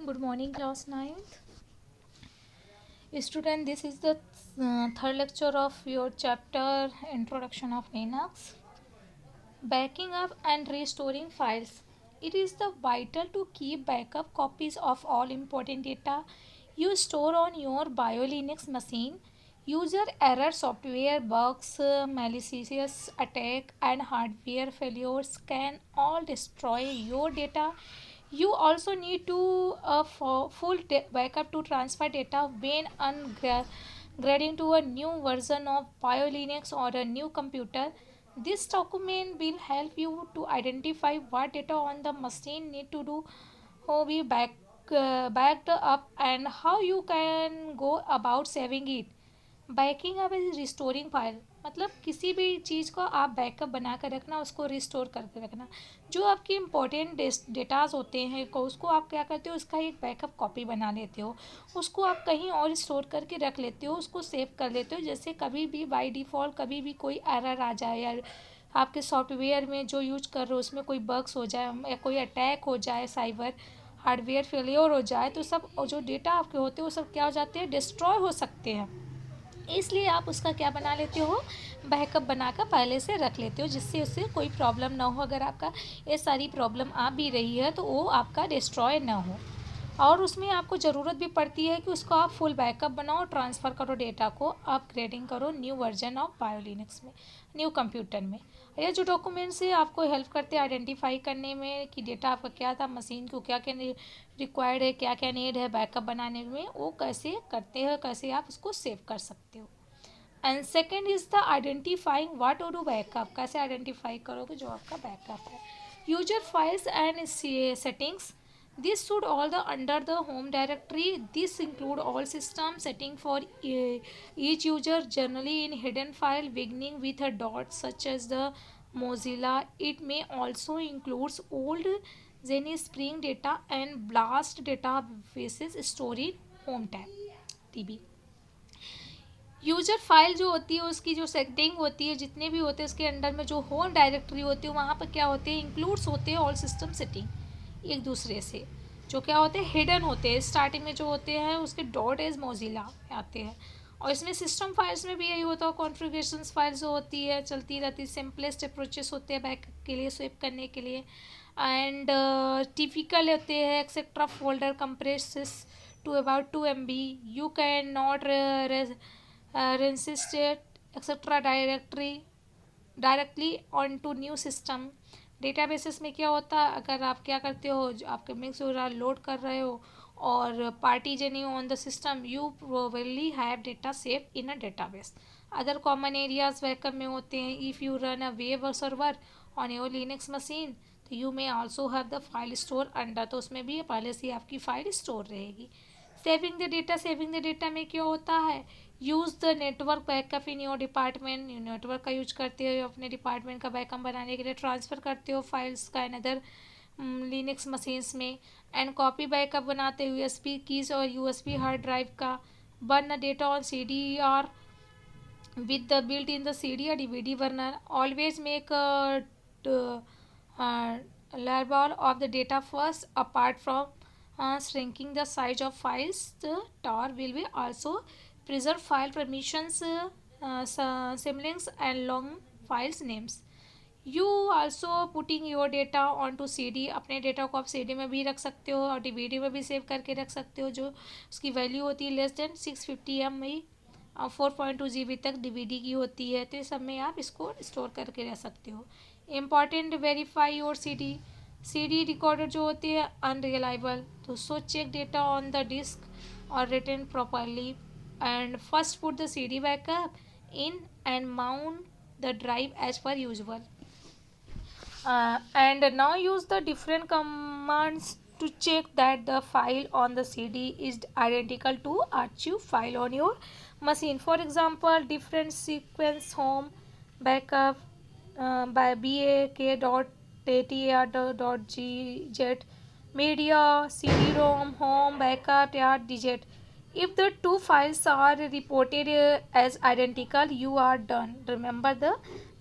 Good morning, class 9th. Student, this is the third lecture of your chapter Introduction of Linux. Backing up and restoring files. It is the vital to keep backup copies of all important data you store on your BioLinux machine. User error, software bugs, malicious attack, and hardware failures can all destroy your data. You also need to full backup to transfer data when upgrading to a new version of BioLinux or a new computer. This document will help you to identify what data on the machine need to do be backed up and how you can go about saving it. Banking up is restoring file मतलब किसी भी चीज़ को आप backup बना कर रखना, उसको restore करके रखना। जो आपके इम्पोर्टेंट डेटाज होते हैं को उसको आप क्या करते हो, उसका एक बैकअप कॉपी बना लेते हो, उसको आप कहीं और स्टोर करके रख लेते हो, उसको सेव कर लेते हो। जैसे कभी भी बाय डिफ़ॉल्ट कभी भी कोई एरर आ जाए या आपके सॉफ्टवेयर में जो यूज कर रहे हो उसमें कोई बग्स हो जाए या कोई अटैक हो जाए, साइबर हार्डवेयर फेलियर हो जाए, तो सब जो डेटा आपके होते हैं वो सब क्या हो जाते हैं, डिस्ट्रॉय हो सकते हैं। इसलिए आप उसका क्या बना लेते हो, बैकअप बनाकर पहले से रख लेते हो, जिससे उससे कोई प्रॉब्लम ना हो। अगर आपका ये सारी प्रॉब्लम आ भी रही है तो वो आपका डिस्ट्रॉय ना हो। और उसमें आपको ज़रूरत भी पड़ती है कि उसको आप फुल बैकअप बनाओ, ट्रांसफ़र करो डेटा को, अपग्रेडिंग करो न्यू वर्जन ऑफ बायोलिनक्स में, न्यू कंप्यूटर में। ये जो डॉक्यूमेंट्स है आपको हेल्प करते हैं आइडेंटिफाई करने में कि डेटा आपका क्या था, मशीन को क्या क्या रिक्वायर्ड है, क्या क्या नीड है बैकअप बनाने में, वो कैसे करते हैं, कैसे आप उसको सेव कर सकते हो। And second is the identifying what to do backup, कैसे आइडेंटिफाई करोगे जो आपका बैकअप है। User files and settings, this should all the under the home directory. This include all system setting for each user, generally in hidden file beginning with a dot such as the Mozilla. It may also includes old Zenny Spring data and blast databases stored in home tab tb। User file जो होती है उसकी जो setting होती है, जितने भी होते हैं उसके अंडर में जो होम डायरेक्टरी होती है वहाँ पर क्या होते हैं, इंक्लूड्स होते हैं ऑल सिस्टम सेटिंग एक दूसरे से, जो क्या होते हैं हिडन होते हैं। स्टार्टिंग में जो होते हैं उसके डॉट एज मोजिला आते हैं। और इसमें सिस्टम फाइल्स में भी यही होता है, कॉन्फ़िगरेशन फाइल्स जो होती है चलती रहती, सिंपलेस्ट अप्रोचेस होते हैं बैकअप के लिए, स्विप करने के लिए। एंड टिपिकल होते हैं etcetera folder compresses to about 2 MB। You can not resisted etc directly on to new system. Databases में क्या होता है, अगर आप क्या करते हो, जो आपके मिक्स लोड कर रहे हो और पार्टी जनी on the system, you probably have data save in a database. Other common areas backup में होते हैं, if you run a web server on your Linux machine तो you may also have the file store under, तो उसमें भी पहले से आपकी फाइल स्टोर रहेगी। Saving the data, saving the data में क्या होता है, use the network backup in your department. Network का यूज करते हो अपने डिपार्टमेंट का बैकअप बनाने के लिए, ट्रांसफ़र करते हो फाइल्स का अनदर लिनक्स मशीन्स में। एंड कॉपी बैकअप बनाते हो यूएसबी कीज और यूएसबी हार्ड ड्राइव का। Burn data on CDR with the built in the CD or DVD burner. Always make a label of the data first. Apart from shrinking the size of files, the tar will be also preserve file permissions, symlinks and long files names। You also putting your data on to CD, अपने data को आप CD में भी रख सकते हो और DVD में भी सेव करके रख सकते हो, जो उसकी वैल्यू होती है लेस देन 650 MB, 4.2 GB तक DVD की होती है। तो इस सब में आप इसको स्टोर करके रख सकते हो। Important verify your CD recorder जो होती है अनरिलायबल, तो so check data on the disk और return properly and first put the CD backup in and mount the drive as per usual। And now use the different commands to check that the file on the CD is identical to archive file on your machine। For example, different sequence home backup by bak.atar.gz media CD-ROM home backup .dz। if the two files are reported as identical, you are done. Remember the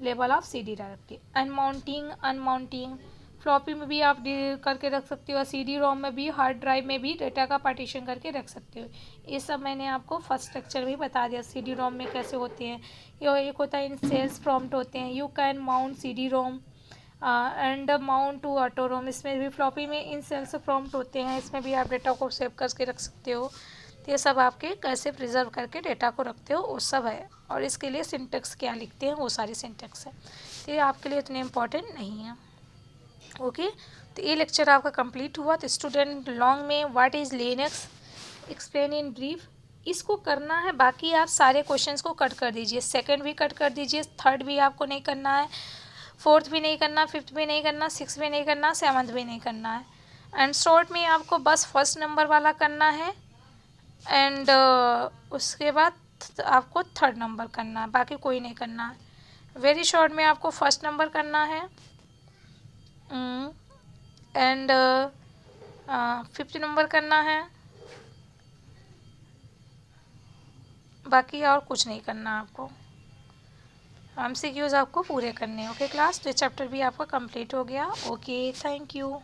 label of CD directory. Unmounting floppy में भी आप करके रख सकते हो, CD रोम में भी, hard drive में भी डेटा का पार्टीशन करके रख सकते हो। ये सब मैंने आपको फर्स्ट लेक्चर में ही बता दिया, CD रोम में कैसे होते हैं। ये एक होता है इन सेल्स प्रॉम्प्ट होते हैं, you can mount CD ROM and mount to auto ROM. इसमें भी फ्लॉपी में इन सेल्स प्रॉम्प्ट होते हैं, इसमें भी आप डेटा को सेव करके रख सकते हो। तो ये सब आपके कैसे प्रिजर्व करके डेटा को रखते हो वो सब है, और इसके लिए सिंटेक्स क्या लिखते हैं वो सारी सिंटेक्स है। तो ये आपके लिए इतने इम्पॉर्टेंट नहीं है। ओके, तो ये लेक्चर आपका कंप्लीट हुआ। तो स्टूडेंट लॉन्ग में what is Linux explain in brief, इसको करना है। बाकी आप सारे क्वेश्चंस को कट कर दीजिए, सेकंड भी कट कर दीजिए, थर्ड भी आपको नहीं करना है, फोर्थ भी नहीं करना, फिफ्थ भी नहीं करना, सिक्स भी नहीं करना, सेवन्थ भी नहीं करना है। एंड शॉर्ट में आपको बस फर्स्ट नंबर वाला करना है, एंड उसके बाद आपको थर्ड नंबर करना है, बाकी कोई नहीं करना है। वेरी शॉर्ट में आपको फर्स्ट नंबर करना है एंड फिफ्थ नंबर करना है, बाकी और कुछ नहीं करना आपको। MCQs आपको पूरे करने हैं। ओके क्लास, तो ये चैप्टर भी आपका कंप्लीट हो गया। Okay, thank you.